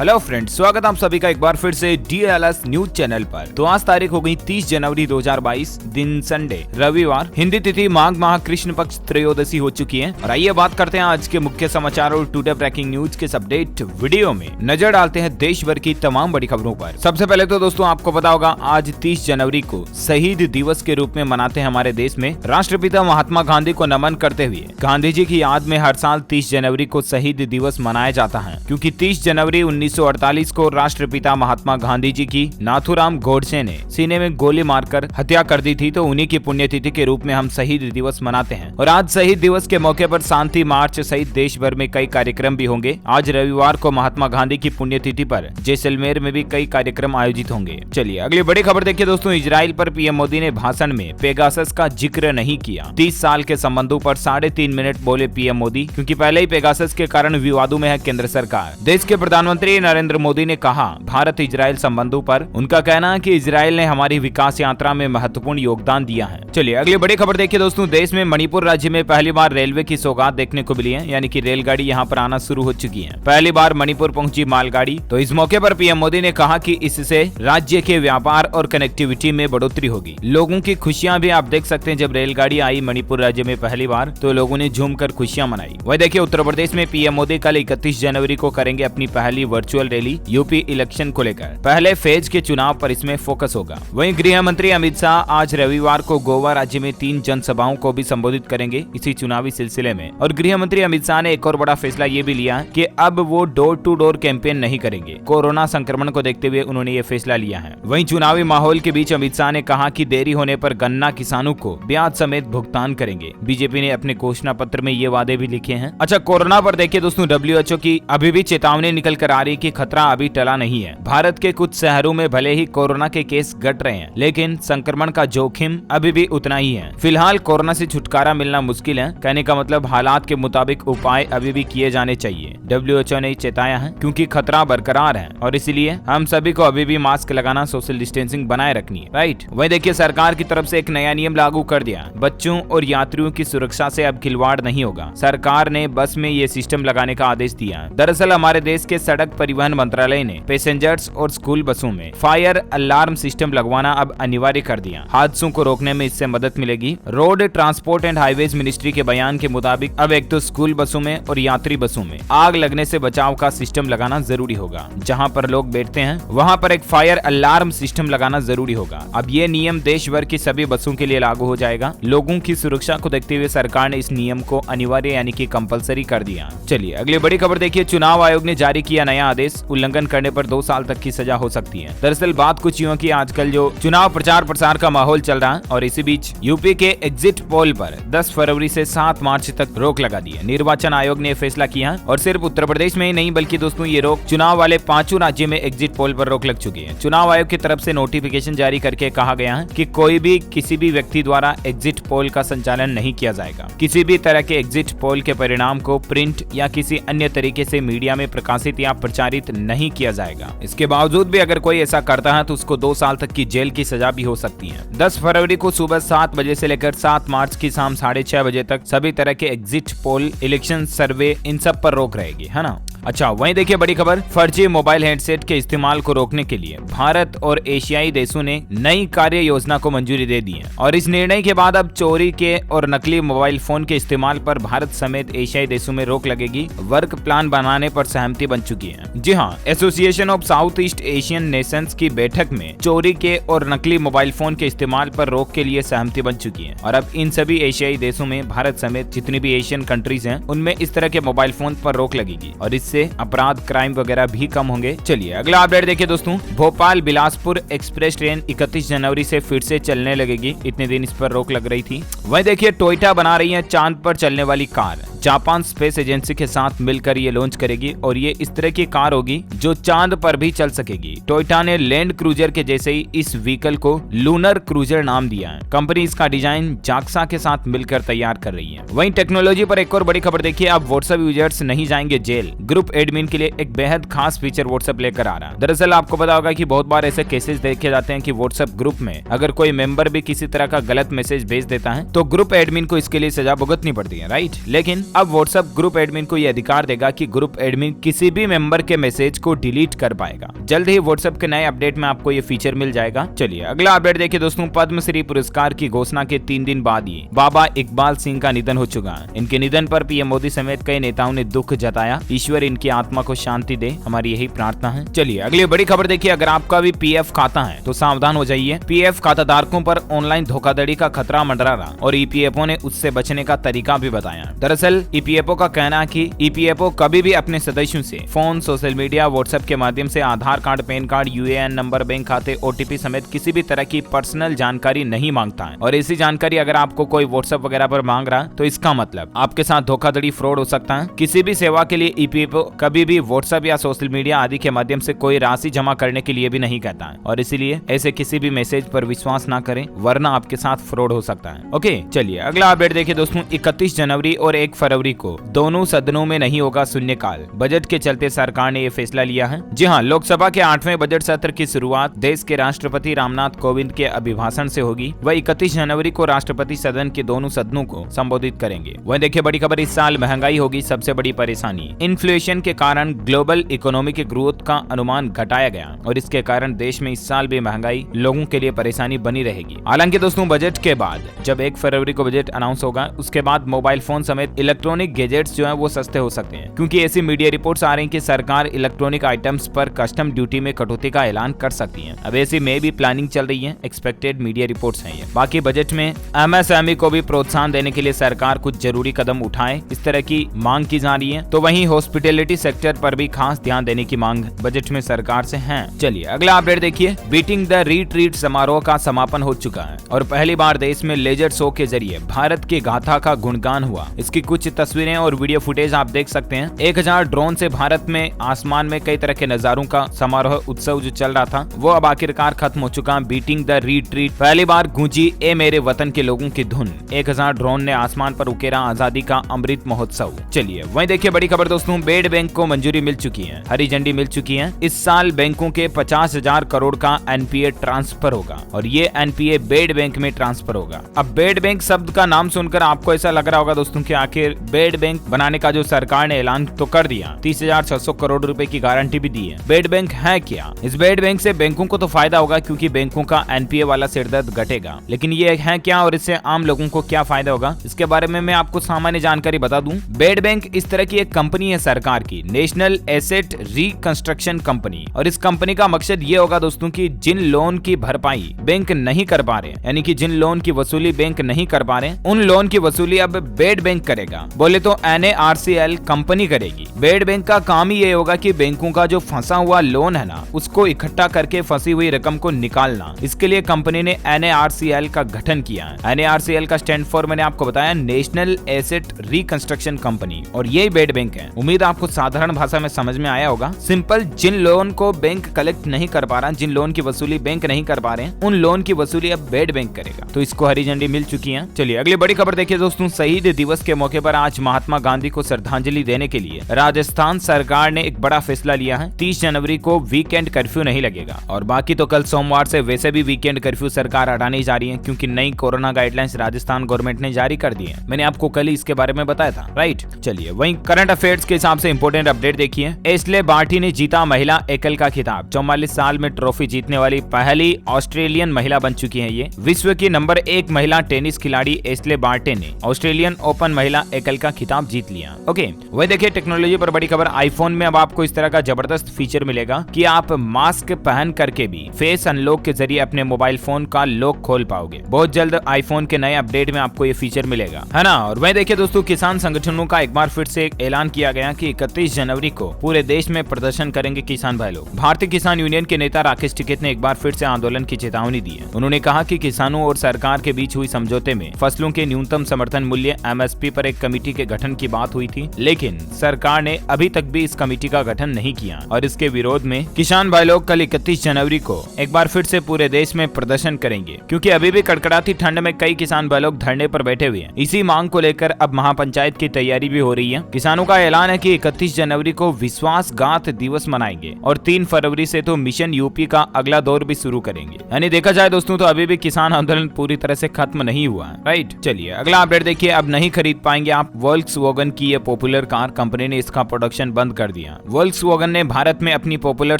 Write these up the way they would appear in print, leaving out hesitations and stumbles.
Hello friends, स्वागत आप सभी का एक बार फिर से DLS न्यूज चैनल पर। तो आज तारीख हो गई 30 जनवरी 2022, दिन संडे रविवार, हिंदी तिथि माघ माह कृष्ण पक्ष त्रयोदशी हो चुकी है। और आइए बात करते हैं आज के मुख्य समाचार और टुडे ब्रेकिंग न्यूज के अपडेट वीडियो में नजर डालते हैं देश भर की तमाम बड़ी खबरों पर। सबसे पहले तो दोस्तों आपको पता होगा आज 30 जनवरी को शहीद दिवस के रूप में मनाते हैं हमारे देश में। राष्ट्रपिता महात्मा गांधी को नमन करते हुए गांधी जी की याद में हर साल 30 जनवरी को शहीद दिवस मनाया जाता है, क्योंकि 30 जनवरी 1948 को राष्ट्रपिता महात्मा गांधी जी की नाथूराम गोडसे ने सीने में गोली मारकर हत्या कर दी थी। तो उन्हीं की पुण्यतिथि के रूप में हम शहीद दिवस मनाते हैं। और आज शहीद दिवस के मौके पर शांति मार्च सहित देश भर में कई कार्यक्रम भी होंगे। आज रविवार को महात्मा गांधी की पुण्यतिथि पर जैसलमेर में भी कई कार्यक्रम आयोजित होंगे। चलिए अगली बड़ी खबर देखिए दोस्तों। इजराइल पर पीएम मोदी ने भाषण में पेगासस का जिक्र नहीं किया। 30 साल के संबंधों पर 3.5 मिनट बोले पीएम मोदी, क्योंकि पहले ही पेगासस के कारण विवादों में है केंद्र सरकार। देश के प्रधानमंत्री नरेंद्र मोदी ने कहा भारत इजराइल संबंधों पर उनका कहना है कि इजराइल ने हमारी विकास यात्रा में महत्वपूर्ण योगदान दिया है। चलिए अगली बड़ी खबर देखिए दोस्तों। देश में मणिपुर राज्य में पहली बार रेलवे की सौगात देखने को मिली है, यानी कि रेलगाड़ी यहां पर आना शुरू हो चुकी है। पहली बार मणिपुर पहुंची मालगाड़ी। तो इस मौके पर पीएम मोदी ने कहा कि इससे राज्य के व्यापार और कनेक्टिविटी में बढ़ोतरी होगी। लोगों की खुशियां भी आप देख सकते हैं। जब रेलगाड़ी आई मणिपुर राज्य में पहली बार तो लोगों ने झूम कर खुशियां मनाई। वही देखिए उत्तर प्रदेश में पीएम मोदी कल 31 जनवरी को करेंगे अपनी पहली वर्चुअल रैली यूपी इलेक्शन को लेकर। पहले फेज के चुनाव पर इसमें फोकस होगा। वहीं गृह मंत्री अमित शाह आज रविवार को गोवा राज्य में 3 जनसभाओं को भी संबोधित करेंगे इसी चुनावी सिलसिले में। और गृह मंत्री अमित शाह ने एक और बड़ा फैसला ये भी लिया कि अब वो डोर टू डोर कैंपेन नहीं करेंगे। कोरोना संक्रमण को देखते हुए उन्होंने ये फैसला लिया है। वहीं चुनावी माहौल के बीच अमित शाह ने कहा कि देरी होने पर गन्ना किसानों को ब्याज समेत भुगतान करेंगे। बीजेपी ने अपने घोषणा पत्र में ये वादे भी लिखे हैं। अच्छा, कोरोना पर देखिए दोस्तों, WHO की अभी भी चेतावनी निकल कर आ रही कि खतरा अभी टला नहीं है। भारत के कुछ शहरों में भले ही कोरोना के केस घट रहे हैं, लेकिन संक्रमण का जोखिम अभी भी उतना ही है। फिलहाल कोरोना से छुटकारा मिलना मुश्किल है। कहने का मतलब हालात के मुताबिक उपाय अभी भी किए जाने चाहिए। WHO ने चेताया है क्योंकि खतरा बरकरार है और इसलिए हम सभी को अभी भी मास्क लगाना, सोशल डिस्टेंसिंग बनाए रखनी है, राइट। वही देखिए सरकार की तरफ से एक नया नियम लागू कर दिया। बच्चों और यात्रियों की सुरक्षा से अब खिलवाड़ नहीं होगा। सरकार ने बस में ये सिस्टम लगाने का आदेश दिया। दरअसल हमारे देश के सड़क परिवहन मंत्रालय ने पैसेंजर्स और स्कूल बसों में फायर अलार्म सिस्टम लगवाना अब अनिवार्य कर दिया। हादसों को रोकने में इससे मदद मिलेगी। Road transport and highways ministry के बयान के मुताबिक अब एक तो स्कूल बसों में और यात्री बसों में आग लगने से बचाव का सिस्टम लगाना जरूरी होगा। जहां पर लोग बैठते हैं वहां पर एक फायर अलार्म सिस्टम लगाना जरूरी होगा। अब ये नियम देश भर की सभी बसों के लिए लागू हो जाएगा। लोगों की सुरक्षा को देखते हुए सरकार ने इस नियम को अनिवार्य यानी कि कंपलसरी कर दिया। चलिए अगली बड़ी खबर देखिए। चुनाव आयोग ने जारी किया नया आदेश। उल्लंघन करने पर 2 साल तक की सजा हो सकती है। दरअसल बात कुछ यूं कि आजकल जो चुनाव प्रचार प्रसार का माहौल चल रहा है और इसी बीच यूपी के एग्जिट पोल पर 10 फरवरी से 7 मार्च तक रोक लगा दी है। निर्वाचन आयोग ने फैसला किया और सिर्फ उत्तर प्रदेश में ही नहीं बल्कि दोस्तों ये रोक चुनाव वाले 5 राज्यों में एग्जिट पोल पर रोक लग चुकी है। चुनाव आयोग की तरफ से नोटिफिकेशन जारी करके कहा गया है कि कोई भी किसी भी व्यक्ति द्वारा एग्जिट पोल का संचालन नहीं किया जाएगा। किसी भी तरह के एग्जिट पोल के परिणाम को प्रिंट या किसी अन्य तरीके से मीडिया में प्रकाशित या प्रचारित नहीं किया जाएगा। इसके बावजूद भी अगर कोई ऐसा करता है तो उसको 2 साल तक की जेल की सजा भी हो सकती है। 10 फरवरी को सुबह 7 बजे से लेकर 7 मार्च की शाम 6:30 बजे तक सभी तरह के एग्जिट पोल, इलेक्शन सर्वे, इन सब पर रोक रहेगी, है ना। अच्छा, वहीं देखिए बड़ी खबर। फर्जी मोबाइल हेडसेट के इस्तेमाल को रोकने के लिए भारत और एशियाई देशों ने नई कार्य योजना को मंजूरी दे दी है। और इस निर्णय के बाद अब चोरी के और नकली मोबाइल फोन के इस्तेमाल पर भारत समेत एशियाई देशों में रोक लगेगी। वर्क प्लान बनाने पर सहमति बन चुकी है। जी हाँ, association of south east Asian Nations की बैठक में चोरी के और नकली मोबाइल फोन के इस्तेमाल पर रोक के लिए सहमति बन चुकी है। और अब इन सभी एशियाई देशों में भारत समेत जितनी भी एशियन कंट्रीज हैं उनमें इस तरह के मोबाइल फोन पर रोक लगेगी और इससे अपराध, क्राइम वगैरह भी कम होंगे। चलिए अगला अपडेट देखिए दोस्तों। भोपाल बिलासपुर एक्सप्रेस ट्रेन 31 जनवरी से फिर से चलने लगेगी। इतने दिन इस पर रोक लग रही थी। वहीं देखिए टोयोटा बना रही है चांद पर चलने वाली कार। जापान स्पेस एजेंसी के साथ मिलकर ये लॉन्च करेगी और ये इस तरह की कार होगी जो चांद पर भी चल सकेगी। टोयोटा ने लैंड क्रूजर के जैसे ही इस व्हीकल को लूनर क्रूजर नाम दिया है। कंपनी इसका डिजाइन जाक्सा के साथ मिलकर तैयार कर रही है। वहीं टेक्नोलॉजी पर एक और बड़ी खबर देखिए। अब व्हाट्सएप यूजर्स नहीं जाएंगे जेल। ग्रुप एडमिन के लिए एक बेहद खास फीचर व्हाट्सएप लेकर आ रहा है। दरअसल आपको पता होगा कि बहुत बार ऐसे केसेस देखे जाते हैं कि व्हाट्सएप ग्रुप में अगर कोई मेंबर भी किसी तरह का गलत मैसेज भेज देता है तो ग्रुप एडमिन को इसके लिए सजा भुगतनी पड़ती है, राइट। लेकिन अब व्हाट्सएप ग्रुप एडमिन को यह अधिकार देगा कि ग्रुप एडमिन किसी भी मेंबर के मैसेज को डिलीट कर पाएगा। जल्द ही व्हाट्सएप के नए अपडेट में आपको ये फीचर मिल जाएगा। चलिए अगला अपडेट देखिए दोस्तों, पद्मश्री पुरस्कार की घोषणा के 3 दिन बाद ही बाबा इकबाल सिंह का निधन हो चुका है। इनके निधन पर पीएम मोदी समेत कई नेताओं ने दुख जताया। ईश्वर इनकी आत्मा को शांति दे, हमारी यही प्रार्थना है। चलिए अगली बड़ी खबर देखिए, अगर आपका भी पीएफ खाता है तो सावधान हो जाइए। पीएफ खाता धारकों पर ऑनलाइन धोखाधड़ी का खतरा मंडरा रहा और ईपीएफओ ने उससे बचने का तरीका भी बताया। दरअसल ईपीएफओ का कहना है कि ईपीएफओ कभी भी अपने सदस्यों से फोन, सोशल मीडिया, व्हाट्सएप के माध्यम से Aadhaar card, PAN card, UAN number, bank खाते, ओटीपी समेत किसी भी तरह की पर्सनल जानकारी नहीं मांगता है। और ऐसी जानकारी अगर आपको कोई व्हाट्सएप वगैरह पर मांग रहा है तो इसका मतलब आपके साथ धोखाधड़ी, फ्रॉड हो सकता है। किसी भी सेवा के लिए ईपीएफओ कभी भी व्हाट्सएप या सोशल मीडिया आदि के माध्यम से कोई राशि जमा करने के लिए भी नहीं कहता है और इसीलिए ऐसे किसी भी मैसेज पर विश्वास ना करें, वरना आपके साथ फ्रॉड हो सकता है। ओके, चलिए अगला अपडेट देखिए दोस्तों, 31 जनवरी और 1 फरवरी को दोनों सदनों में नहीं होगा शून्यकाल। बजट के चलते सरकार ने ये फैसला लिया है। जी हाँ, लोकसभा के 8वें बजट सत्र की शुरुआत देश के राष्ट्रपति रामनाथ कोविंद के अभिभाषण से होगी। वह 31 जनवरी को राष्ट्रपति सदन के दोनों सदनों को संबोधित करेंगे। वह देखिए बड़ी खबर, इस साल महंगाई होगी सबसे बड़ी परेशानी। इन्फ्लेशन के कारण ग्लोबल इकोनॉमी के ग्रोथ का अनुमान घटाया गया और इसके कारण देश में इस साल भी महंगाई लोगों के लिए परेशानी बनी रहेगी। हालांकि दोस्तों बजट के बाद जब 1 फरवरी को बजट अनाउंस होगा उसके बाद मोबाइल फोन समेत इलेक्ट्रॉनिक गैजेट्स जो है वो सस्ते हो सकते हैं, क्योंकि ऐसी मीडिया रिपोर्ट्स आ रही हैं कि सरकार इलेक्ट्रॉनिक आइटम्स पर कस्टम ड्यूटी में कटौती का ऐलान कर सकती है। अब ऐसी में भी प्लानिंग चल रही है, एक्सपेक्टेड मीडिया रिपोर्ट्स हैं ये। बाकी बजट में एमएसएमई को भी प्रोत्साहन देने के लिए सरकार कुछ जरूरी कदम उठाए, इस तरह की मांग की जा रही है। तो वहीं हॉस्पिटैलिटी सेक्टर पर भी खास ध्यान देने की मांग बजट में सरकार से है। चलिए अगला अपडेट देखिए, बीटिंग द रिट्रीट समारोह का समापन हो चुका है और पहली बार देश में लेजर शो के जरिए भारत की गाथा का गुणगान हुआ। इसकी कुछ तस्वीरें और वीडियो फुटेज आप देख सकते हैं। 1000 ड्रोन से भारत में आसमान में कई तरह के नजारों का समारोह उत्सव जो चल रहा था वो अब आखिरकार खत्म हो चुका। बीटिंग द रिट्रीट, पहली बार गूंजी ए मेरे वतन के लोगों की धुन। 1000 ड्रोन ने आसमान पर उकेरा आजादी का अमृत महोत्सव। चलिए वहीं देखिए बड़ी खबर दोस्तों, बेड बैंक को मंजूरी मिल चुकी है, हरी झंडी मिल चुकी है। इस साल बैंकों के 50,000 करोड़ का एनपीए ट्रांसफर होगा और ये एनपीए बेड बैंक में ट्रांसफर होगा। अब बेड बैंक शब्द का नाम सुनकर आपको ऐसा लग रहा होगा दोस्तों कि आखिर बेड बैंक बनाने का जो सरकार ने ऐलान तो कर दिया, 30,600 करोड़ रुपए की गारंटी भी दी है। बेड बैंक है क्या? इस बेड बैंक से बैंकों को तो फायदा होगा क्योंकि बैंकों का एनपीए वाला सिरदर्द घटेगा, लेकिन ये है क्या और इससे आम लोगों को क्या फायदा होगा, इसके बारे में मैं आपको सामान्य जानकारी बता दूं। बेड बैंक इस तरह की एक कंपनी है सरकार की, नेशनल एसेट रिकंस्ट्रक्शन कंपनी, और इस कंपनी का मकसद ये होगा दोस्तों कि जिन लोन की भरपाई बैंक नहीं कर पा रहे, यानी कि जिन लोन की वसूली बैंक नहीं कर पा रहे, उन लोन की वसूली अब बेड बैंक करेगा। बोले तो NARCL कंपनी करेगी। बेड बैंक का काम ही ये होगा कि बैंकों का जो फंसा हुआ लोन है ना उसको इकट्ठा करके फंसी हुई रकम को निकालना। इसके लिए कंपनी ने NARCL का गठन किया है। NARCL का स्टैंड फॉर मैंने आपको बताया नेशनल एसेट रिकंस्ट्रक्शन कंपनी, और यही बेड बैंक है। उम्मीद आपको साधारण भाषा में समझ में आया होगा। सिंपल, जिन लोन को बैंक कलेक्ट नहीं कर पा रहा, जिन लोन की वसूली बैंक नहीं कर पा रहे हैं, उन लोन की वसूली अब बेड बैंक करेगा। तो इसको हरी झंडी मिल चुकी है। चलिए अगली बड़ी खबर देखिए दोस्तों, शहीद दिवस के मौके पर आज महात्मा गांधी को श्रद्धांजलि देने के लिए राजस्थान सरकार ने एक बड़ा फैसला लिया है। 30 जनवरी को वीकेंड कर्फ्यू नहीं लगेगा और बाकी तो कल सोमवार से वैसे भी वीकेंड कर्फ्यू सरकार हटाने जा रही है, क्योंकि नई कोरोना गाइडलाइंस राजस्थान गवर्नमेंट ने जारी कर दी है। मैंने आपको कल ही इसके बारे में बताया था, राइट। चलिए वहीं करंट अफेयर्स के हिसाब से इंपोर्टेंट अपडेट देखिए। एस्ले बार्टी ने जीता महिला एकल का खिताब। 44 साल में ट्रॉफी जीतने वाली पहली ऑस्ट्रेलियन महिला बन चुकी है। ये विश्व की नंबर 1 महिला टेनिस खिलाड़ी एस्ले बार्टे ने ऑस्ट्रेलियन ओपन महिला एकल का खिताब जीत लिया। ओके, वही देखिए टेक्नोलॉजी पर बड़ी खबर। आईफोन में अब आपको इस तरह का जबरदस्त फीचर मिलेगा कि आप मास्क पहन करके भी फेस अनलॉक के जरिए अपने मोबाइल फोन का लॉक खोल पाओगे। बहुत जल्द आईफोन के नए अपडेट में आपको ये फीचर मिलेगा, है ना। और वही देखिए दोस्तों, किसान संगठनों का एक बार फिर से ऐलान किया गया कि 31 जनवरी को पूरे देश में प्रदर्शन करेंगे किसान भाई लोग। भारतीय किसान यूनियन के नेता राकेश टिकैत ने एक बार फिर से आंदोलन की चेतावनी दी है। उन्होंने कहा कि किसानों और सरकार के बीच हुई समझौते में फसलों के न्यूनतम समर्थन मूल्य MSP पर एक कमेटी के गठन की बात हुई थी, लेकिन सरकार ने अभी तक भी इस कमेटी का गठन नहीं किया और इसके विरोध में किसान भाई लोग कल 31 जनवरी को एक बार फिर से पूरे देश में प्रदर्शन करेंगे, क्योंकि अभी भी कड़कड़ाती ठंड में कई किसान भाई लोग धरने पर बैठे हुए हैं। इसी मांग को लेकर अब महापंचायत की तैयारी भी हो रही है। किसानों का ऐलान है कि 31 जनवरी को विश्वासघात दिवस मनाएंगे और 3 फरवरी से तो मिशन यूपी का अगला दौर भी शुरू करेंगे। यानी देखा जाए दोस्तों तो अभी भी किसान आंदोलन पूरी तरह से खत्म नहीं हुआ है, राइट। चलिए अगला अपडेट देखिए। अब नहीं खरीद पाएंगे आप वोल्क्सवैगन की ये पॉपुलर कार कंपनी ने इसका प्रोडक्शन बंद कर दिया। वोल्क्सवैगन ने भारत में अपनी पॉपुलर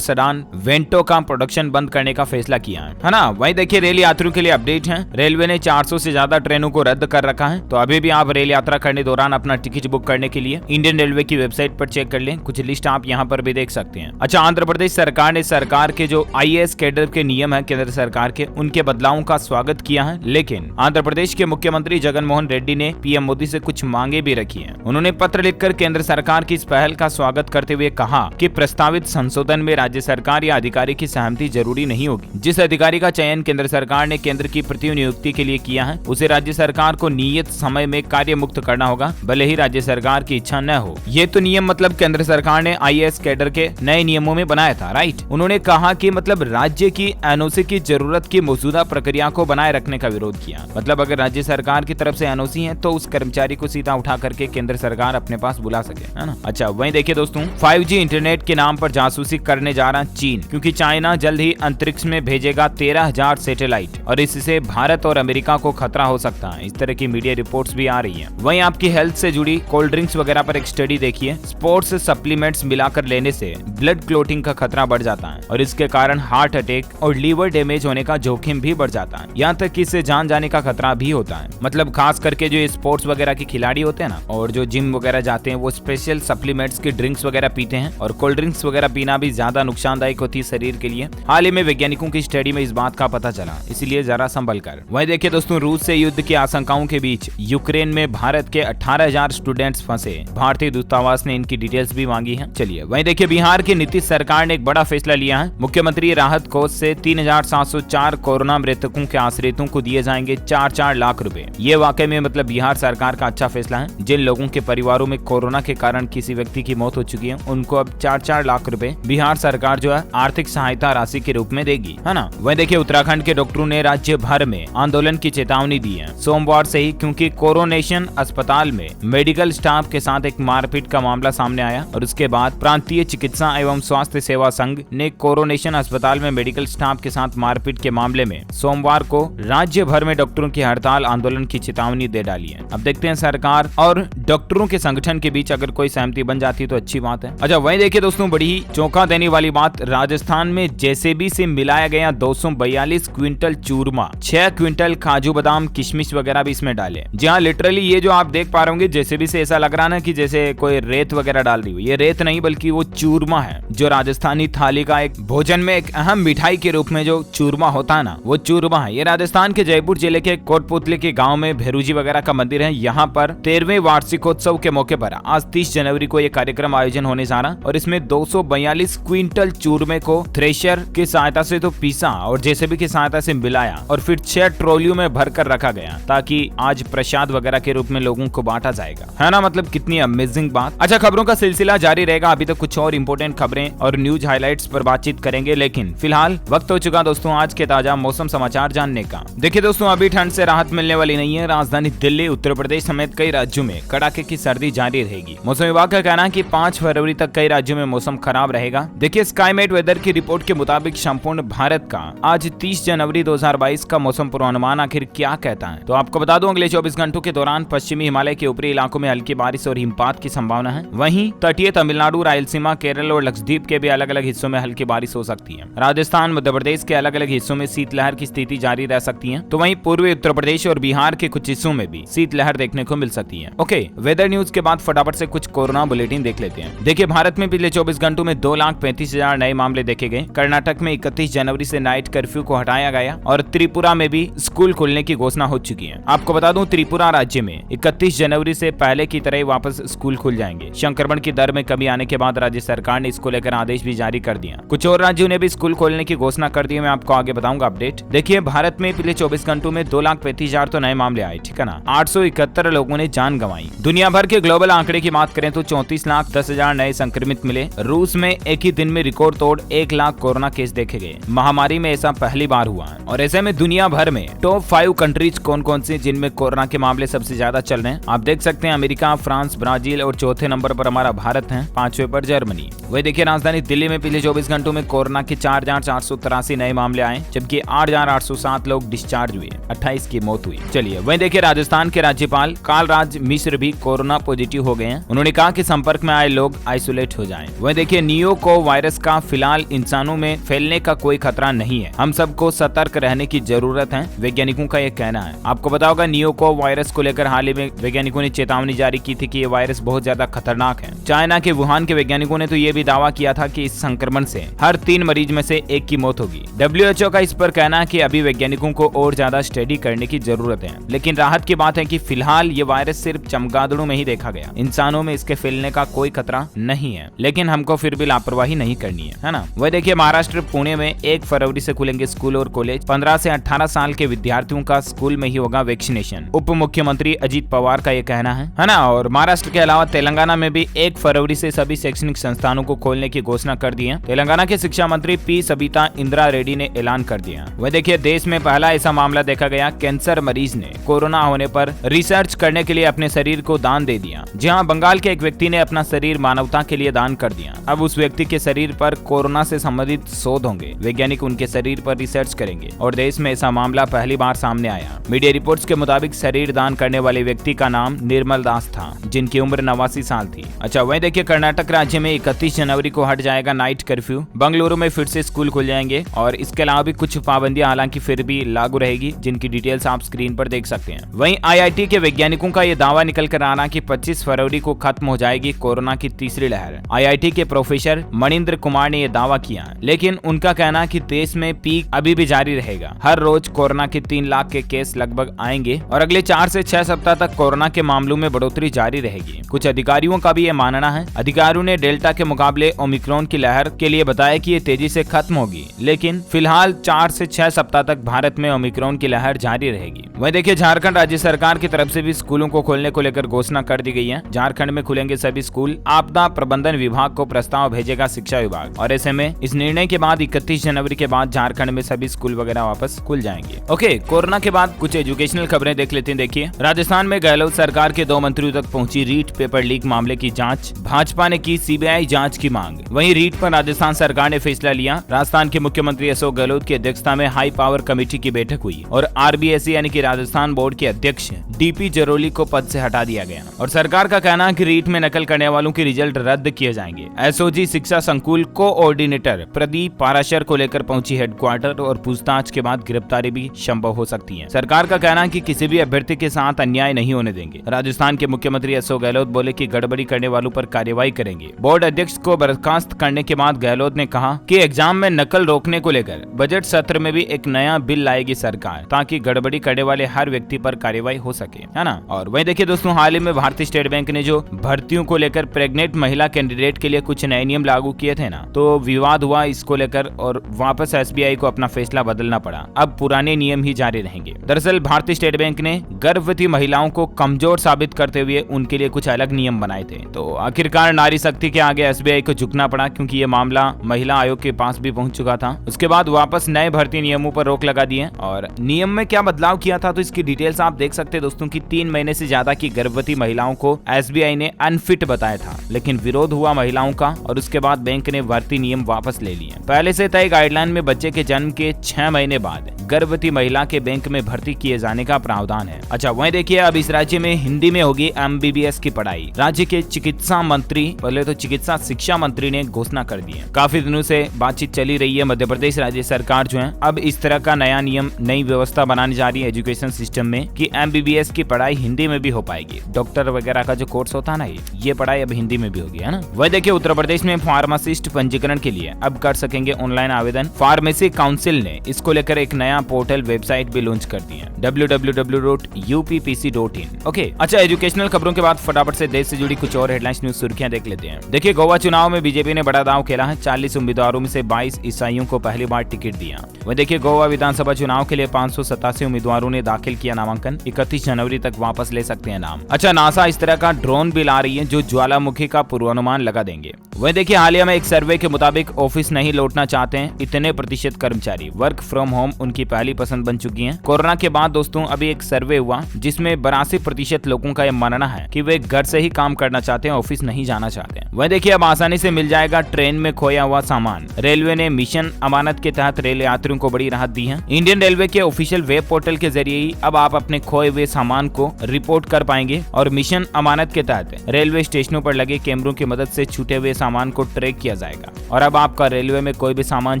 सेडान वेंटो का प्रोडक्शन बंद करने का फैसला किया है ना। वहीं देखिए रेल यात्रियों के लिए अपडेट है। रेलवे ने 400 से ज्यादा ट्रेनों को रद्द कर रखा है, तो अभी भी आप रेल यात्रा करने दौरान अपना टिकट बुक करने के लिए इंडियन रेलवे की वेबसाइट पर चेक कर लें। कुछ लिस्ट आप यहाँ पर भी देख सकते हैं। अच्छा, आंध्र प्रदेश सरकार ने सरकार के जो IAS कैडर के नियम है केंद्र सरकार के, उनके बदलावों का स्वागत किया है। लेकिन आंध्र प्रदेश के मुख्यमंत्री जगन मोहन रेड्डी ने PM मोदी से कुछ मांगे भी रखी है। उन्होंने पत्र लिखकर केंद्र सरकार की इस पहल का स्वागत करते हुए कहा कि प्रस्तावित संशोधन में राज्य सरकार या अधिकारी की सहमति जरूरी नहीं होगी। जिस अधिकारी का चयन केंद्र सरकार ने केंद्र की प्रतिनियुक्ति के लिए किया है, उसे राज्य सरकार को नियत समय में कार्य मुक्त करना होगा, भले ही राज्य सरकार की इच्छा न हो। ये तो नियम मतलब केंद्र सरकार ने IAS कैडर के नए नियमों में बनाया था, राइट। उन्होंने कहा कि मतलब राज्य की NOC की जरूरत की मौजूदा प्रक्रिया को बनाए रखने का विरोध किया। मतलब अगर राज्य सरकार की तरफ से NOC है तो उस कर्मचारी को सीधा उठा करके केंद्र सरकार अपने पास बुला सके, है ना। अच्छा, वहीं देखिए दोस्तों, 5G इंटरनेट के नाम पर जासूसी करने जा रहा चीन, क्योंकि चाइना जल्द ही अंतरिक्ष में भेजेगा 13,000 सैटेलाइट और इससे भारत और अमेरिका को खतरा हो सकता है। इस तरह की मीडिया रिपोर्ट्स भी आ रही है। वहीं आपकी हेल्थ से जुड़ी कोल्ड ड्रिंक्स वगैरह पर एक स्टडी देखिए। स्पोर्ट्स सप्लीमेंट्स मिलाकर लेने से ब्लड क्लोटिंग का खतरा बढ़ जाता है और इसके कारण हार्ट अटैक और लीवर डैमेज होने का जोखिम भी बढ़ जाता है। यहाँ तक कि इससे जान जाने का खतरा भी होता है। मतलब खास करके जो स्पोर्ट्स वगैरह के खिलाड़ी होते हैं ना, और जो जिम वगैरह जाते हैं, वो स्पेशल सप्लीमेंट्स की ड्रिंक्स वगैरह पीते हैं और कोल्ड ड्रिंक्स वगैरह पीना भी ज्यादा नुकसानदायक होती है शरीर के लिए। हाल ही में वैज्ञानिकों की स्टडी में इस बात का पता चला, इसलिए जरा संभल कर। वहीं देखिए दोस्तों, रूस से युद्ध की आशंकाओं के बीच यूक्रेन में भारत के 18,000 स्टूडेंट्स फंसे। भारतीय दूतावास ने इनकी डिटेल्स भी मांगी है। चलिए, वहीं देखिए बिहार की नीतीश सरकार ने एक बड़ा फैसला लिया है। मुख्यमंत्री राहत कोष से 3,704 कोरोना मृतकों के आश्रितों को दिए जाएंगे 4-4 लाख रुपए। ये वाकई में मतलब बिहार सरकार का अच्छा फैसला है। जिन लोगों के परिवारों में कोरोना के कारण किसी व्यक्ति की मौत हो चुकी है, उनको अब 4-4 लाख रुपए बिहार सरकार जो है आर्थिक सहायता राशि के रूप में देगी, है ना। वहीं देखिए उत्तराखंड के डॉक्टरों ने राज्य भर में आंदोलन की चेतावनी दी है सोमवार से ही, क्योंकि कोरोनेशन अस्पताल में मेडिकल स्टाफ के साथ एक मारपीट का मामला सामने आया और उसके बाद प्रांतीय चिकित्सा एवं स्वास्थ्य सेवा संघ ने कोरोनेशन अस्पताल में मेडिकल स्टाफ के साथ मारपीट के मामले में सोमवार को राज्य भर में डॉक्टरों की हड़ताल आंदोलन की चेतावनी दे डाली है। अब देखते हैं सरकार और डॉक्टरों के संगठन के बीच अगर कोई सहमति बन जाती तो अच्छी बात है। अच्छा, वहीं देखिए दोस्तों, बड़ी ही चौंका देने वाली बात, राजस्थान में JCB से मिलाया गया 242 क्विंटल चूरमा, 6 क्विंटल काजू बादाम किशमिश वगैरह भी इसमें डाले। जी हाँ, लिटरली ये जो आप देख पा रहे होंगे JCB से ऐसा लग रहा ना कि जैसे कोई रेत वगैरह डाल रही हो। ये रेत नहीं बल्कि वो चूरमा है, जो राजस्थानी थाली का एक भोजन में एक अहम मिठाई के रूप में जो चूरमा होता है ना, वो चूरमा है। ये राजस्थान के जयपुर जिले के कोटपुतली के गाँव में भेरूजी वगैरह का मंदिर है। यहाँ पर 13वें वार्षिकोत्सव के मौके पर आज 30 जनवरी को ये कार्यक्रम आयोजन होने जा रहा और इसमें 242 क्विंटल चूरमे को थ्रेशर की सहायता से तो पीसा और JCB की सहायता से मिलाया और फिर 6 ट्रॉलियों में भरकर रखा गया ताकि आज प्रसाद वगैरह के रूप में लोगों को बांटा जाएगा, है ना। मतलब कितनी अमेजिंग बात। अच्छा, खबरों का सिलसिला जारी रहेगा। अभी तो कुछ और इंपोर्टेंट खबरें और न्यूज हाइलाइट्स पर बातचीत करेंगे, लेकिन फिलहाल वक्त हो चुका दोस्तों आज के ताजा मौसम समाचार जानने का। देखिए दोस्तों, अभी ठंड से राहत मिलने वाली नहीं है। राजधानी दिल्ली, उत्तर प्रदेश समेत कई राज्यों में कड़ाके की सर्दी जारी रहेगी। मौसम विभाग का कहना है कि 5 फरवरी तक कई राज्यों में मौसम खराब रहेगा। देखिए, स्काईमेट वेदर की रिपोर्ट के मुताबिक संपूर्ण भारत का आज 30 जनवरी 2022 का मौसम पूर्वानुमान आखिर क्या कहता है, तो आपको बता दूं अगले 24 घंटों के दौरान पश्चिमी हिमालय के ऊपरी इलाकों में हल्की बारिश और हिमपात की संभावना है। वहीं तटीय तमिलनाडु, रायलसीमा, केरल और लक्षद्वीप के भी अलग अलग हिस्सों में हल्की बारिश हो सकती है। राजस्थान, मध्य प्रदेश के अलग अलग हिस्सों में शीतलहर की स्थिति जारी रह सकती है। तो वहीं पूर्वी उत्तर प्रदेश और बिहार के कुछ हिस्सों में भी शीतलहर देखने को मिल सकती है। ओके, वेदर न्यूज के बाद फटाफट से कुछ कोरोना बुलेटिन देख लेते हैं। देखिए, भारत में पिछले 24 घंटों में 2,35,000 नए मामले देखे गए। कर्नाटक में 31 जनवरी से नाइट कर्फ्यू को हटाया गया और त्रिपुरा में भी स्कूल खोलने की घोषणा हो चुकी है। आपको बता दूं, त्रिपुरा राज्य में 31 जनवरी से पहले की तरह वापस स्कूल खुल जाएंगे। संक्रमण की दर में कमी आने के बाद राज्य सरकार ने इसको लेकर आदेश भी जारी कर दिया। कुछ और राज्यों ने भी स्कूल खोलने की घोषणा कर दी है। मैं आपको आगे बताऊंगा अपडेट। देखिए, भारत में पिछले 24 घंटों में 2,35,000 तो नए मामले आए, ठीक है ना। 871 लोगों ने जान गंवाई। दुनिया भर के ग्लोबल आंकड़े की बात करें तो 34,10,000 नए संक्रमित मिले। रूस में एक ही दिन में रिकॉर्ड तोड़ 1 लाख कोरोना केस देखे गए। महामारी में ऐसा पहली बार हुआ है। और ऐसे में दुनिया भर में टॉप 5 कंट्रीज कौन कौन से जिनमें कोरोना के मामले सबसे ज्यादा चल रहे हैं आप देख सकते हैं। अमेरिका, फ्रांस, ब्राजील और चौथे नंबर पर हमारा भारत है, 5वें पर जर्मनी। वही देखिए, राजधानी दिल्ली में पिछले 24 घंटों में कोरोना के 4,483 नए मामले आए, जबकि 8,807 लोग डिस्चार्ज हुए, 28 की मौत हुई। चलिए, वही देखिए, राजस्थान के राज्यपाल कालराज राज मिश्र भी कोरोना पॉजिटिव हो गए हैं। उन्होंने कहा कि संपर्क में आए लोग आइसोलेट हो जाएं। वहीं देखिए नियो वायरस का फिलहाल इंसानों में फैलने का कोई खतरा नहीं है, हम सबको सतर्क रहने की जरूरत है, वैज्ञानिकों का ये कहना है। आपको पता होगा नियो वायरस को लेकर हाल ही में वैज्ञानिकों ने चेतावनी जारी की थी कि ये वायरस बहुत ज्यादा खतरनाक है। चाइना के वुहान के वैज्ञानिकों ने तो ये भी दावा किया था कि इस संक्रमण से हर 3 मरीज में से 1 की मौत होगी। WHO का इस पर कहना है कि अभी वैज्ञानिकों को और ज्यादा स्टडी करने की जरूरत है, लेकिन राहत की बात है कि फिलहाल ये वायरस सिर्फ चमगादड़ों में ही देखा गया, इंसानों में इसके फैलने का कोई खतरा नहीं है, लेकिन हमको फिर भी लापरवाही नहीं करनी है ना। वह देखिए महाराष्ट्र पुणे में 1 फरवरी से खुलेंगे स्कूल और कॉलेज। 15 से 18 साल के विद्यार्थियों का स्कूल में ही होगा वैक्सीनेशन। उप मुख्यमंत्री अजित पवार का ये कहना है ना। और महाराष्ट्र के अलावा तेलंगाना में भी 1 फरवरी से सभी शैक्षणिक संस्थानों को खोलने की घोषणा कर दी है। तेलंगाना के शिक्षा मंत्री पी सबिता इंदिरा रेड्डी ने ऐलान कर दिया। वह देखिए देश में पहला ऐसा मामला देखा गया, कैंसर मरीज ने कोरोना होने पर रिसर्च करने के लिए अपने शरीर को दान दे दिया। जहां बंगाल के एक व्यक्ति ने अपना शरीर मानवता के लिए दान कर दिया। अब उस व्यक्ति के शरीर पर कोरोना से संबंधित शोध होंगे, वैज्ञानिक उनके शरीर पर रिसर्च करेंगे और देश में ऐसा मामला पहली बार सामने आया। मीडिया रिपोर्ट्स के मुताबिक शरीर दान करने वाले व्यक्ति का नाम निर्मल दास था, जिनकी उम्र 89 साल थी। अच्छा वहीं देखिए कर्नाटक राज्य में 31 जनवरी को हट जाएगा नाइट कर्फ्यू। बंगलुरु में फिर से स्कूल खुल जाएंगे और इसके अलावा भी कुछ पाबंदियां हालांकि फिर भी लागू रहेगी, जिनकी डिटेल्स आप स्क्रीन पर देख सकते हैं। वहीं IIT के वैज्ञानिकों का यह दावा निकल कर आना कि 25 फरवरी को खत्म हो जाएगी कोरोना की तीसरी लहर। IIT के प्रोफेसर मणिंद्र कुमार ने यह दावा किया, लेकिन उनका कहना कि देश में पीक अभी भी जारी रहेगा। हर रोज कोरोना के 3 लाख के केस लगभग आएंगे और अगले 4 से 6 सप्ताह तक कोरोना के मामलों में बढ़ोतरी जारी रहेगी। कुछ अधिकारियों का भी ये मानना है। अधिकारियों ने डेल्टा के मुकाबले ओमिक्रॉन की लहर के लिए बताया कि ये तेजी से खत्म होगी, लेकिन फिलहाल 4 से 6 सप्ताह तक भारत में ओमिक्रॉन की लहर जारी रहेगी। वहीं देखिए झारखंड राज्य सरकार की तरफ से भी स्कूलों को खोलने को लेकर घोषणा कर दी गई है। झारखंड में खुलेंगे सभी स्कूल। आपदा प्रबंधन विभाग को प्रस्ताव भेजेगा शिक्षा विभाग और ऐसे में इस निर्णय के बाद 31 जनवरी के बाद झारखंड में सभी स्कूल वगैरह वापस खुल जाएंगे। ओके, कोरोना के बाद कुछ एजुकेशनल खबरें देख लेते हैं। देखिए राजस्थान में गहलोत सरकार के 2 मंत्रियों तक पहुंची रीट पेपर लीक मामले की जांच। भाजपा ने की CBI जांच की मांग। वहीं रीट पर राजस्थान सरकार ने फैसला लिया। राजस्थान के मुख्यमंत्री अशोक गहलोत की अध्यक्षता में हाई पावर कमेटी की बैठक हुई और RBSE यानी कि राजस्थान बोर्ड के अध्यक्ष DP जरोली को पद से हटा दिया गया और सरकार का कहना है कि रीट में नकल करने वालों के रिजल्ट रद्द किए जाएंगे। SOG शिक्षा संकुल कोऑर्डिनेटर प्रदीप पाराशर को लेकर पहुंची हेडक्वार्टर और पूछताछ के बाद गिरफ्तारी भी संभव हो सकती है। सरकार का कहना है कि किसी भी अभ्यर्थी के साथ अन्याय नहीं होने देंगे। राजस्थान के मुख्यमंत्री अशोक गहलोत बोले कि गड़बड़ी करने वालों पर कार्रवाई करेंगे। बोर्ड अध्यक्ष को बर्खास्त करने के बाद गहलोत ने कहा कि एग्जाम में नकल रोकने को लेकर बजट सत्र में भी एक नया बिल लाएगी सरकार, ताकि गड़बड़ी करने वाले हर व्यक्ति पर कार्रवाई हो सके, है ना। और वही देखिए दोस्तों, हाल ही में भारतीय स्टेट बैंक ने जो भर्तियों को लेकर प्रेग्नेंट महिला कैंडिडेट के लिए कुछ नए नियम लागू किए थे ना, तो विवाद हुआ इसको लेकर और वापस SBI को अपना फैसला बदलना पड़ा। अब पुराने नियम ही जारी रहेंगे। दरअसल भारतीय स्टेट बैंक ने गर्भवती महिलाओं को कमजोर साबित करते हुए उनके लिए कुछ अलग नियम बनाए थे। तो आखिरकार नारी शक्ति के आगे SBI को झुकना पड़ा, क्योंकि ये मामला महिला आयोग के पास भी पहुंच चुका था। उसके बाद वापस नए भर्ती नियमों पर रोक लगा दी है। और नियम में क्या बदलाव किया था तो इसकी डिटेल्स आप देख सकते हैं दोस्तों, की 3 महीने से ज्यादा की गर्भवती महिलाओं को SBI ने अनफिट बताया था, लेकिन विरोध हुआ महिलाओं का और उसके बाद बैंक ने भर्ती नियम वापस ले लिए। पहले से तय गाइडलाइन में बच्चे के जन्म के 6 महीने बाद गर्भवती महिला के बैंक में भर्ती किए जाने का प्रावधान है। अच्छा वहीं देखिए, अब इस राज्य में हिंदी में होगी MBBS की पढ़ाई। राज्य के चिकित्सा मंत्री, पहले तो चिकित्सा शिक्षा मंत्री ने घोषणा कर दी है। काफी दिनों से बातचीत चली रही है। मध्य प्रदेश राज्य सरकार जो है अब इस तरह का नया नियम, नई व्यवस्था बनाने जा रही है एजुकेशन सिस्टम में कि MBBS की पढ़ाई हिंदी में भी हो पाएगी। डॉक्टर वगैरह का जो कोर्स होता है ना, ये पढ़ाई अब हिंदी में भी होगी, है ना। वह देखिए उत्तर प्रदेश में फार्मासिस्ट पंजीकरण के लिए अब कर सकेंगे ऑनलाइन आवेदन। फार्मेसी काउंसिल ने इसको लेकर एक नया पोर्टल वेबसाइट भी लॉन्च कर दी है, www.uppc.in। ओके, अच्छा एजुकेशनल खबरों के बाद फटाफट से देश से जुड़ी कुछ और हेडलाइंस न्यूज सुर्खियां देख लेते हैं। देखिए गोवा चुनाव में बीजेपी ने बड़ा दांव खेला है। 40 उम्मीदवारों में से 22 ईसाइयों को पहली बार टिकट दिया। वह देखिए गोवा विधानसभा चुनाव के लिए 587 उम्मीदवारों ने दाखिल किया नामांकन। 31 जनवरी तक वापस ले सकते हैं नाम। अच्छा, नासा इस तरह का ड्रोन भी ला रही है जो ज्वालामुखी का पूर्वानुमान लगा देंगे। वह देखिए हालिया में एक सर्वे के मुताबिक ऑफिस नहीं लौटना चाहते हैं इतने प्रतिशत कर्मचारी। वर्क फ्रॉम होम उनकी पहली पसंद बन चुकी है। कोरोना के बाद दोस्तों अभी एक सर्वे हुआ जिसमें 82% लोगों का यह मानना है कि वे घर से ही काम करना चाहते हैं, ऑफिस नहीं जाना चाहते हैं। वह देखिए अब आसानी से मिल जाएगा ट्रेन में खोया हुआ सामान। रेलवे ने मिशन अमानत के तहत रेल यात्रियों को बड़ी राहत दी है। इंडियन रेलवे के ऑफिशियल वेब पोर्टल के जरिए ही अब आप अपने खोए हुए सामान को रिपोर्ट कर पाएंगे और मिशन अमानत के तहत रेलवे स्टेशनों पर लगे कैमरों की मदद से छूटे हुए सामान को ट्रैक किया जाएगा। और अब आपका रेलवे में कोई भी सामान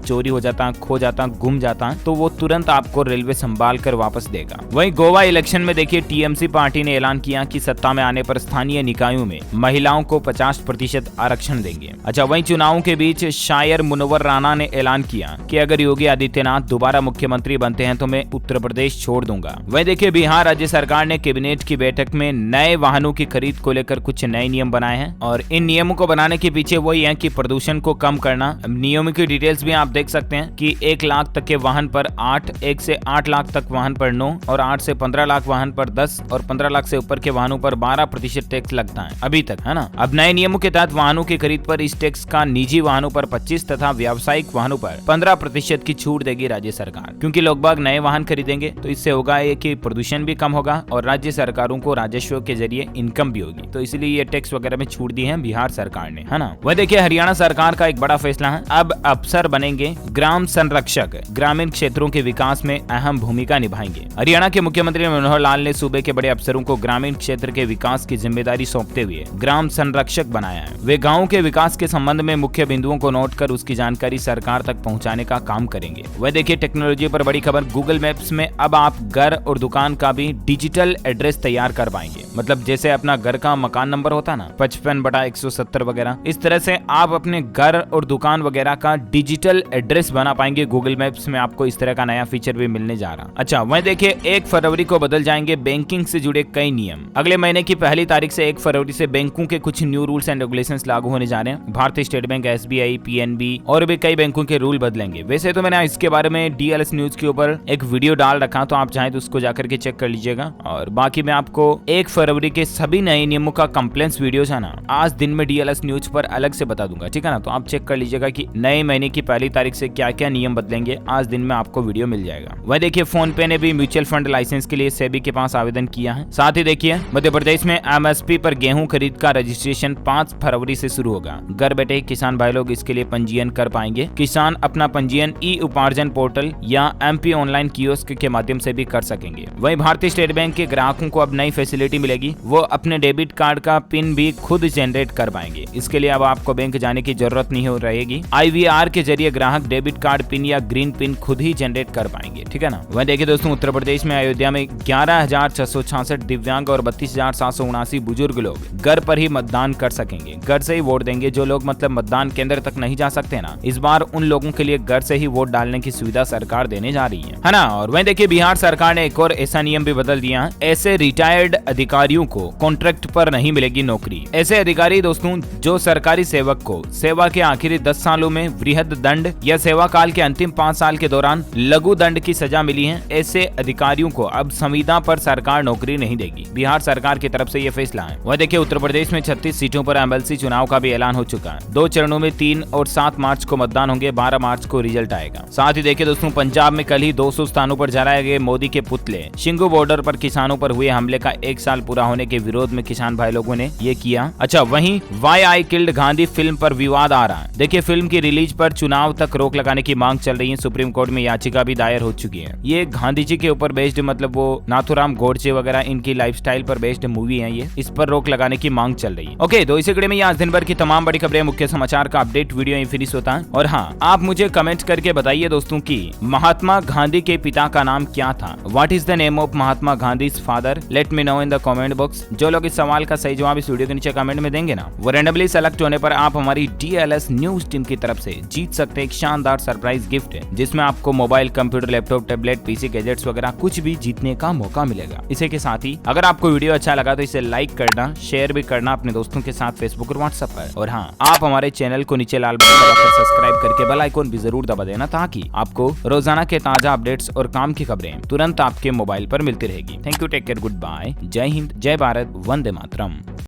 चोरी हो जाता, खो जाता, गुम जाता तो वो तुरंत आपको रेलवे संभाल कर वापस देगा। वहीं गोवा इलेक्शन में देखिए टीएमसी पार्टी ने ऐलान किया कि सत्ता में आने पर स्थानीय निकायों में महिलाओं को 50% आरक्षण देंगे। अच्छा, वहीं चुनावों के बीच शायर मुनव्वर राणा ने ऐलान किया कि अगर योगी आदित्यनाथ दोबारा मुख्यमंत्री बनते हैं तो मैं उत्तर प्रदेश छोड़ दूंगा। वहीं देखिए बिहार राज्य सरकार ने कैबिनेट की बैठक में नए वाहनों की खरीद को लेकर कुछ नए नियम बनाए हैं और इन नियमों को बनाने के पीछे वही है कि प्रदूषण को कम करना। नियमों की डिटेल्स भी आप देख सकते हैं कि 1 लाख तक के वाहन पर 8, 1 से 8 लाख तक वाहन पर 9 और 8 से 15 लाख वाहन पर 10 और 15 लाख से ऊपर के वाहनों पर 12% टैक्स लगता है अभी तक, है ना। अब नए नियमों के तहत वाहनों की खरीद पर इस टैक्स का निजी वाहनों पर 25 तथा व्यावसायिक वाहनों पर 15% की छूट देगी राज्य सरकार। क्योंकि लोग बाग नए वाहन खरीदेंगे तो इससे होगा ये कि प्रदूषण भी कम होगा और राज्य सरकारों को राजस्व के जरिए इनकम भी होगी। तो इसलिए ये टैक्स वगैरह में छूट दी है बिहार सरकार ने, है ना। वह देखिए हरियाणा सरकार का एक बड़ा फैसला है, अब अफसर बनेंगे ग्राम संरक्षक, ग्रामीण क्षेत्रों के विकास में अहम भूमिका निभाएंगे। हरियाणा के मुख्यमंत्री मनोहर लाल ने सूबे के बड़े अफसरों को ग्रामीण क्षेत्र के विकास की जिम्मेदारी सौंपते हुए ग्राम संरक्षक बनाया है। वे गाँव के विकास के संबंध में मुख्य बिंदुओं को नोट कर उसकी जानकारी सरकार तक पहुँचाने का काम करेंगे। वह देखिए टेक्नोलॉजी पर बड़ी खबर, गूगल मैप्स में अब आप घर और दुकान का भी डिजिटल एड्रेस तैयार कर पाएंगे। मतलब जैसे अपना घर का मकान नंबर होता ना 55/170 वगैरह, इस तरह से आप अपने घर और दुकान वगैरह का डिजिटल एड्रेस बना पाएंगे। गूगल मैप्स में आपको इस तरह का नया फीचर भी मिलने जा रहा। अच्छा, वहीं देखिए 1 फरवरी को बदल जाएंगे बैंकिंग से जुड़े कई नियम। अगले महीने की पहली तारीख से 1 फरवरी से बैंकों के कुछ न्यू रूल्स एंड रेगुलेशंस लागू होने जा रहे हैं। भारतीय स्टेट बैंक, एसबीआई, पीएनबी और भी कई बैंकों के रूल बदलेंगे। वैसे तो मैंने इसके बारे में डीएलएस न्यूज के ऊपर एक वीडियो डाल रखा, तो आप चाहें तो उसको जाकर के चेक कर लीजिएगा। और बाकी मैं आपको 1 फरवरी के सभी नए नियमों का कंप्लेंट्स वीडियोस है ना आज दिन में डीएलएस न्यूज पर अलग से बता दूंगा, ठीक है ना। तो आप चेक कर लीजिएगा कि नए महीने की पहली तारीख से क्या क्या नियम बदलेंगे, आज दिन में आपको वीडियो मिल जाएगा। वह देखिए फोन पे ने भी म्यूचुअल फंड लाइसेंस के लिए सेबी के पास आवेदन किया है। साथ ही देखिए मध्य प्रदेश में एमएसपी पर गेहूं खरीद का रजिस्ट्रेशन 5 फरवरी से शुरू होगा। घर बैठे किसान भाई लोग इसके लिए पंजीयन कर पाएंगे। किसान अपना पंजीयन ई उपार्जन पोर्टल या एमपी ऑनलाइन कियोस्क के माध्यम से भी कर सकेंगे। वहीं भारतीय स्टेट बैंक के ग्राहकों को अब नई फैसिलिटी मिलेगी, वो अपने डेबिट कार्ड का पिन भी खुद जनरेट कर पाएंगे। इसके लिए अब आपको बैंक जाने की जरूरत नहीं हो रहेगी। IVR के जरिए ग्राहक डेबिट कार्ड पिन या ग्रीन पिन खुद ही जनरेट कर पाएंगे, ठीक है ना। वहीं देखिए दोस्तों उत्तर प्रदेश में अयोध्या में 11,666 दिव्यांग और 32,779 बुजुर्ग लोग घर पर ही मतदान कर सकेंगे, घर से ही वोट देंगे। जो लोग मतलब मतदान केंद्र तक नहीं जा सकते ना, इस बार उन लोगों के लिए घर से ही वोट डालने की सुविधा सरकार देने जा रही है ना। और वहीं देखिए बिहार सरकार ने एक और ऐसा नियम भी बदल दिया है, ऐसे रिटायर्ड अधिकारियों को कॉन्ट्रैक्ट पर नहीं मिलेगी नौकरी। ऐसे अधिकारी दोस्तों जो सरकारी सेवक को सेवा के आखिरी 10 सालों में वृहद दंड या सेवा काल के अंतिम 5 साल के दौरान लघु दंड की सजा मिली है, ऐसे अधिकारियों को अब संविदा पर सरकार नौकरी नहीं देगी। बिहार सरकार की तरफ से ये फैसला है। वह देखिए उत्तर प्रदेश में 36 सीटों पर एमएलसी चुनाव का भी ऐलान हो चुका है। 2 चरणों में 3 और 7 मार्च को मतदान होंगे, 12 मार्च को रिजल्ट आएगा। साथ ही देखिए दोस्तों पंजाब में कल ही 200 स्थानों पर जलाए गए मोदी के पुतले। शिंगू बॉर्डर पर किसानों पर हुए हमले का 1 साल पूरा होने के विरोध में किसान भाई लोगों ने ये किया। अच्छा, वहीं why I killed Gandhi film पर विवाद आ रहा है। देखिए फिल्म की रिलीज पर चुनाव तक रोक लगाने की मांग चल रही है। सुप्रीम कोर्ट में याचिका भी दायर हो चुकी है। ये गांधी जी के ऊपर बेस्ड, मतलब वो नाथुराम गोडसे वगैरह इनकी लाइफस्टाइल पर बेस्ड मूवी है ये, इस पर रोक लगाने की मांग चल रही है। ओके, तो इसी कड़ी में आज दिन भर की तमाम बड़ी खबरें, मुख्य समाचार का अपडेट वीडियो यहीं फिनिश होता है। और हाँ, आप मुझे कमेंट करके बताइए दोस्तों कि महात्मा गांधी के पिता का नाम क्या था। What is the name of Mahatma Gandhi's father? Let me know in the comment box. जो लोग इस सवाल का सही जवाब इस वीडियो के नीचे कमेंट में देंगे ना, वो रैंडमली सेलेक्ट होने पर आप हमारी DLS न्यूज टीम की तरफ से जीत सकते हैं एक शानदार सरप्राइज गिफ्ट, जिसमें आपको mobile, computer, laptop, tablet, PC gadgets वगैरह कुछ भी जीतने का मौका मिलेगा। इसी के साथ ही अगर आपको वीडियो अच्छा लगा तो इसे लाइक करना, शेयर भी करना अपने दोस्तों के साथ फेसबुक और व्हाट्सएप पर। और हाँ, आप हमारे चैनल को नीचे लाल बटन दबाकर सब्सक्राइब करके बेल आइकन भी जरूर दबा देना, ताकि आपको रोजाना के ताजा अपडेट्स और काम की खबरें तुरंत आपके मोबाइल पर मिलती रहेगी। Thank you, take care, goodbye, जय हिंद, जय भारत, वंदे मातरम।